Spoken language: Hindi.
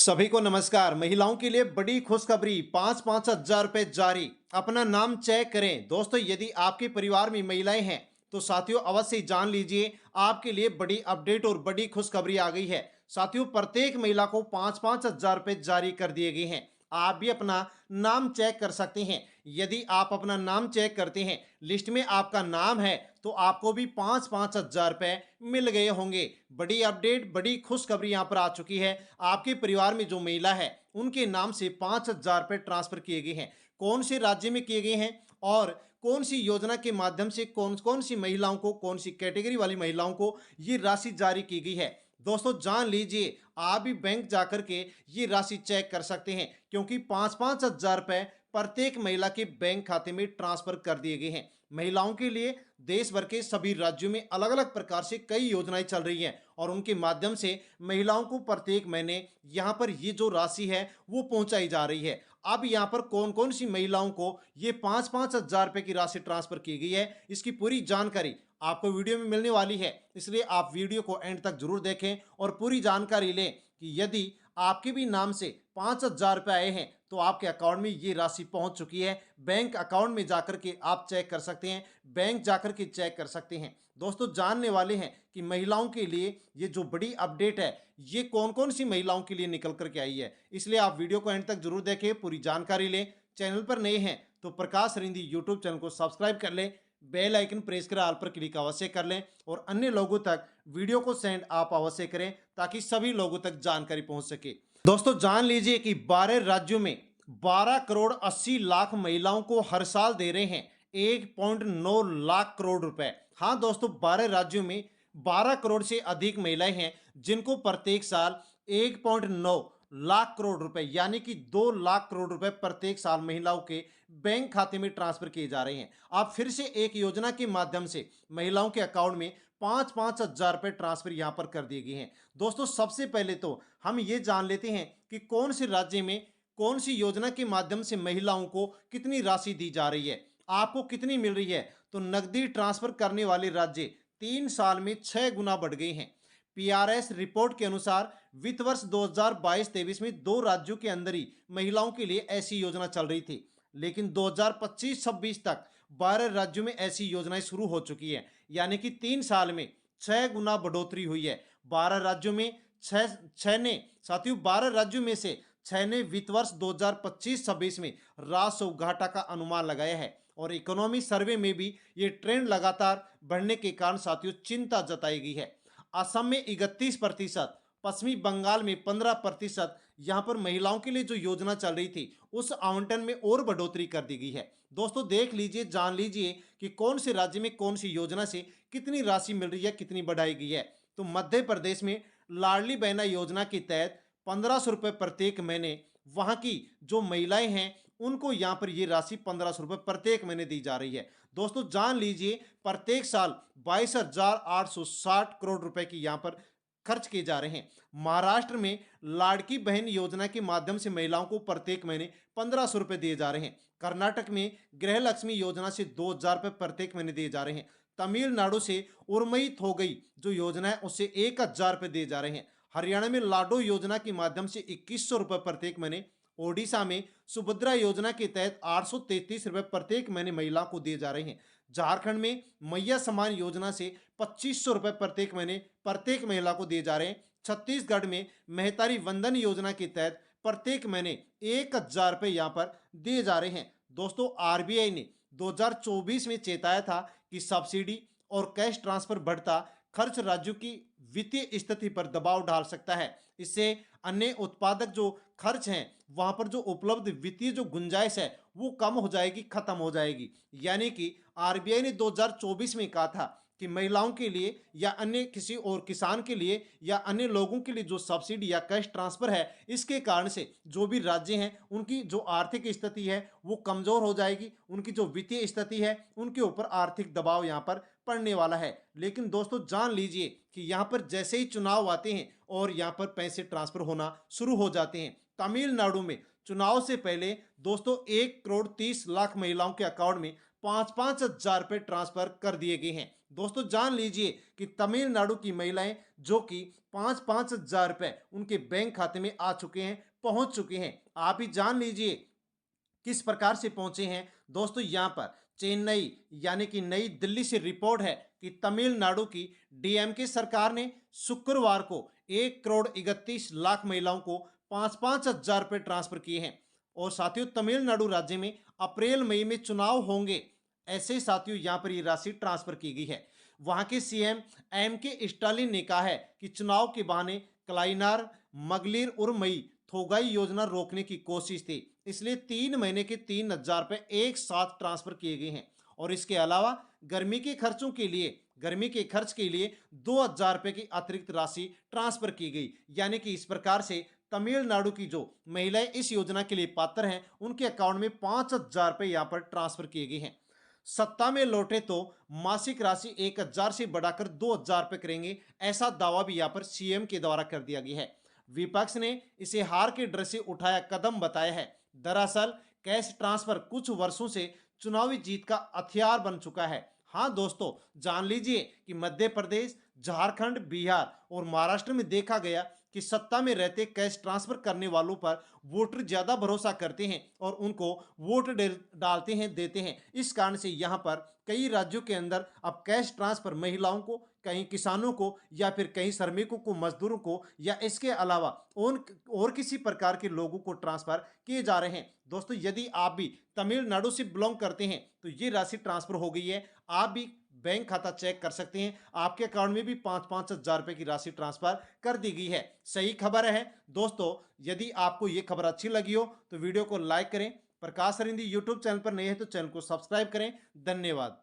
सभी को नमस्कार। महिलाओं के लिए बड़ी खुशखबरी, 5-5 हजार रुपए जारी। अपना नाम चेक करें। दोस्तों, यदि आपके परिवार में महिलाएं हैं तो साथियों अवश्य ही जान लीजिए, आपके लिए बड़ी अपडेट और बड़ी खुशखबरी आ गई है। साथियों, प्रत्येक महिला को 5-5 हजार रुपए जारी कर दिए गए हैं। आप भी अपना नाम चेक कर सकते हैं। यदि आप अपना नाम चेक करते हैं, लिस्ट में आपका नाम है, तो आपको भी 5-5 हजार रुपए मिल गए होंगे। बड़ी अपडेट, बड़ी खुशखबरी यहां पर आ चुकी है। आपके परिवार में जो महिला है, उनके नाम से 5 हजार रुपए ट्रांसफर किए गए हैं। कौन से राज्य में किए गए हैं और कौन सी योजना के माध्यम से कौन कौन सी महिलाओं को, कौन सी कैटेगरी वाली महिलाओं को ये राशि जारी की गई है, दोस्तों जान लीजिए। आप भी बैंक जाकर के ये राशि चेक कर सकते हैं, क्योंकि 5-5 हजार रुपए प्रत्येक महिला के बैंक खाते में ट्रांसफर कर दिए गए हैं। महिलाओं के लिए देश भर के सभी राज्यों में अलग अलग प्रकार से कई योजनाएं चल रही हैं और उनके माध्यम से महिलाओं को प्रत्येक महीने यहां पर ये जो राशि है वो पहुंचाई जा रही है। अब यहां पर कौन कौन सी महिलाओं को ये 5-5 हजार रुपए की राशि ट्रांसफर की गई है, इसकी पूरी जानकारी आपको वीडियो में मिलने वाली है। इसलिए आप वीडियो को एंड तक जरूर देखें और पूरी जानकारी लें कि यदि आपके भी नाम से 5 हजार रुपए आए हैं तो आपके अकाउंट में ये राशि पहुंच चुकी है। बैंक अकाउंट में जाकर के आप चेक कर सकते हैं, बैंक जाकर के चेक कर सकते हैं। दोस्तों, जानने वाले हैं कि महिलाओं के लिए ये जो बड़ी अपडेट है, ये कौन कौन सी महिलाओं के लिए निकल करके आई है। इसलिए आप वीडियो को एंड तक जरूर देखें, पूरी जानकारी लें। चैनल पर नए हैं तो प्रकाश रिंदी यूट्यूब चैनल को सब्सक्राइब कर लें, बेल आइकन प्रेस कर ऑल पर क्लिक अवश्य कर लें और अन्य लोगों तक वीडियो को सेंड आप अवश्य करें, ताकि सभी लोगों तक जानकारी पहुंच सके। दोस्तों, जान लीजिए कि 12 राज्यों में 12 करोड़ 80 लाख महिलाओं को हर साल दे रहे हैं 1.9 लाख करोड़ रुपए। हाँ दोस्तों, 12 राज्यों में 12 करोड़ से अधिक महिलाएं हैं जिनको प्रत्येक साल 1.9 लाख करोड़ रुपए यानी कि 2 लाख करोड़ रुपए प्रत्येक साल महिलाओं के बैंक खाते में ट्रांसफर किए जा रहे हैं। अब फिर से एक योजना के माध्यम से महिलाओं के अकाउंट में 5-5 हजार रुपए ट्रांसफर यहां पर कर दिए गए हैं। दोस्तों, सबसे पहले तो हम ये जान लेते हैं कि कौन से राज्य में कौन सी योजना के माध्यम से महिलाओं को कितनी राशि दी जा रही है, आपको कितनी मिल रही है। तो नकदी ट्रांसफर करने वाले राज्य 3 साल में 6 गुना बढ़ गए हैं। पीआरएस रिपोर्ट के अनुसार वित्त वर्ष 2022-23 में 2 राज्यों के अंदर ही महिलाओं के लिए ऐसी योजना चल रही थी, लेकिन 2025-26 तक 12 राज्यों में ऐसी योजनाएं शुरू हो चुकी है, यानी कि 3 साल में 6 गुना बढ़ोतरी हुई है। 12 राज्यों में छह ने साथियों 12 राज्यों में से 6 ने वित्त वर्ष 2025-26 में राजस्व घाटा का अनुमान लगाया है और इकोनॉमी सर्वे में भी ये ट्रेंड लगातार बढ़ने के कारण साथियों चिंता जताई गई है। असम में 31%, पश्चिमी बंगाल में 15%, यहां पर महिलाओं के लिए जो योजना चल रही थी उस आवंटन में और बढ़ोतरी कर दी गई है। दोस्तों, देख लीजिए, जान लीजिए कि कौन से राज्य में कौन सी योजना से कितनी राशि मिल रही है, कितनी बढ़ाई गई है। तो मध्य प्रदेश में लाडली बहना योजना के तहत 1500 रुपए प्रत्येक महीने वहां की जो महिलाएं हैं उनको यहां पर यह राशि 1500 रुपए प्रत्येक महीने दी जा रही है। दोस्तों, जान लीजिए प्रत्येक साल 22,860 करोड़ रुपए की यहां पर खर्च किए जा रहे हैं। महाराष्ट्र में लाड़की बहन योजना के माध्यम से महिलाओं को प्रत्येक महीने 1500 रुपए दिए जा रहे हैं। कर्नाटक में गृह लक्ष्मी योजना से 2000 रुपए प्रत्येक महीने दिए जा रहे हैं। तमिलनाडु से उर्मित हो गई जो योजना है उससे 1000 रुपए दिए जा रहे हैं। हरियाणा में लाडो योजना के माध्यम से 2100 रुपए प्रत्येक महीने। ओडिशा में सुभद्रा योजना के तहत 833 रुपए प्रत्येक महीने महिलाओं को दिए जा रहे हैं। झारखंड में मैया समान योजना से 2500 रुपए प्रत्येक महीने प्रत्येक महिला को दिए जा रहे हैं। छत्तीसगढ़ में मेहतारी वंदन योजना के तहत प्रत्येक महीने 1000 रुपए यहां पर दिए जा रहे हैं। दोस्तों, आरबीआई ने 2024 में चेताया था कि सब्सिडी और कैश ट्रांसफर बढ़ता खर्च राज्यों की वित्तीय स्थिति पर दबाव डाल सकता है। इससे अन्य उत्पादक जो खर्च हैं वहां पर जो उपलब्ध वित्तीय जो गुंजाइश है वो कम हो जाएगी, खत्म हो जाएगी। यानी कि आरबीआई ने 2024 में कहा था कि महिलाओं के लिए या अन्य किसी और किसान के लिए या अन्य लोगों के लिए जो सब्सिडी या कैश ट्रांसफर है, इसके कारण से जो भी राज्य हैं उनकी जो आर्थिक स्थिति है वो कमजोर हो जाएगी, उनकी जो वित्तीय स्थिति है उनके ऊपर आर्थिक दबाव यहां पर पड़ने वाला है। लेकिन दोस्तों, जान लीजिए कि यहां पर जैसे ही चुनाव आते हैं और यहां पर पैसे ट्रांसफर होना शुरू हो जाते हैं। तमिलनाडु में चुनाव से पहले दोस्तों 1 करोड़ 30 लाख महिलाओं के अकाउंट में 5-5 हजार रुपए ट्रांसफर कर दिए गए हैं। दोस्तों जान लीजिए कि तमिलनाडु की महिलाएं जो कि 5-5 हजार रुपए उनके बैंक खाते में आ चुके हैं, पहुंच चुके हैं। आप ही जान लीजिए किस प्रकार से पहुंचे हैं। दोस्तों यहां पर चेन्नई यानी कि नई दिल्ली से रिपोर्ट है कि तमिलनाडु की डीएमके सरकार ने शुक्रवार को 1 करोड़ 31 लाख महिलाओं को 5-5 हजार रुपए ट्रांसफर किए हैं। और साथियों तमिलनाडु राज्य में अप्रैल मई में चुनाव होंगे, ऐसे ही साथियों यहां पर ये राशि ट्रांसफर की गई है। वहां के सीएम के स्टालिन ने कहा है कि चुनाव के बहाने क्लाइनार मगलिर और मई थोगाई योजना रोकने की कोशिश थी, इसलिए 3 महीने के 3 हजार रुपए एक साथ ट्रांसफर किए गए हैं। और इसके अलावा गर्मी के खर्च के लिए 2 हजार रुपए की अतिरिक्त राशि ट्रांसफर की गई। यानी कि इस प्रकार से तमिलनाडु की जो महिलाएं इस योजना के लिए पात्र हैं उनके अकाउंट में 5 हजार रुपए यहां पर ट्रांसफर किए गए हैं। सत्ता में लौटे तो मासिक राशि 1 हजार से बढ़ाकर 2 हजार रुपए करेंगे, ऐसा दावा भी यहां पर सीएम के द्वारा कर दिया गया है। विपक्ष ने इसे हार के डर से उठाया कदम बताया है। दरअसल कैश ट्रांसफर कुछ वर्षों से चुनावी जीत का हथियार बन चुका है। हाँ दोस्तों जान लीजिए कि मध्य प्रदेश, झारखंड, बिहार और महाराष्ट्र में देखा गया कि सत्ता में रहते कैश ट्रांसफर करने वालों पर वोटर ज्यादा भरोसा करते हैं और उनको वोट डालते हैं, देते हैं। इस कारण से यहाँ पर कई राज्यों के अंदर अब कैश ट्रांसफर महिलाओं को, कहीं किसानों को या फिर कहीं श्रमिकों को, मजदूरों को या इसके अलावा और किसी प्रकार के लोगों को ट्रांसफर किए जा रहे हैं। दोस्तों यदि आप भी तमिलनाडु से बिलोंग करते हैं तो ये राशि ट्रांसफर हो गई है। आप भी बैंक खाता चेक कर सकते हैं, आपके अकाउंट में भी 5-5 हजार रुपए की राशि ट्रांसफर कर दी गई है। सही खबर है दोस्तों। यदि आपको ये खबर अच्छी लगी हो तो वीडियो को लाइक करें। प्रकाश अरिंदी यूट्यूब चैनल पर नए हैं तो चैनल को सब्सक्राइब करें। धन्यवाद।